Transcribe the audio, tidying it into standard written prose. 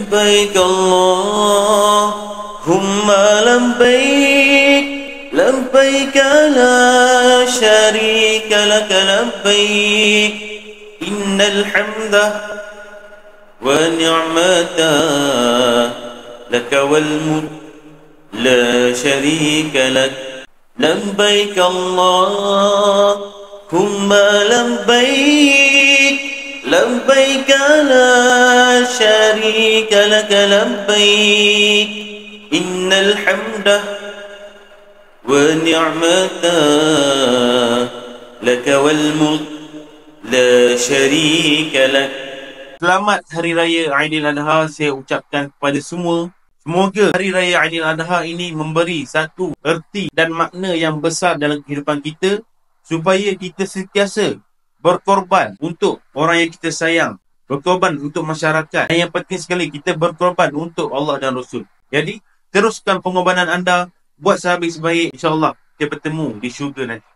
لبيك اللهم لبيك لبيك لا شريك لك لبيك إن الحمد والنعمة لك والملك لا شريك لك لبيك اللهم لبيك لبيك لا شريك لك لبيك إن الحمد والنعمة لك والملك لا شريك لك. Selamat Hari Raya Aidiladha saya ucapkan kepada semua. Semoga Hari Raya Aidiladha ini memberi satu erti dan makna yang besar dalam kehidupan kita, supaya kita sentiasa berkorban untuk orang yang kita sayang, berkorban untuk masyarakat, dan yang penting sekali kita berkorban untuk Allah dan Rasul. Jadi teruskan pengorbanan anda, buat sehabis baik, insyaAllah kita bertemu di syurga nanti.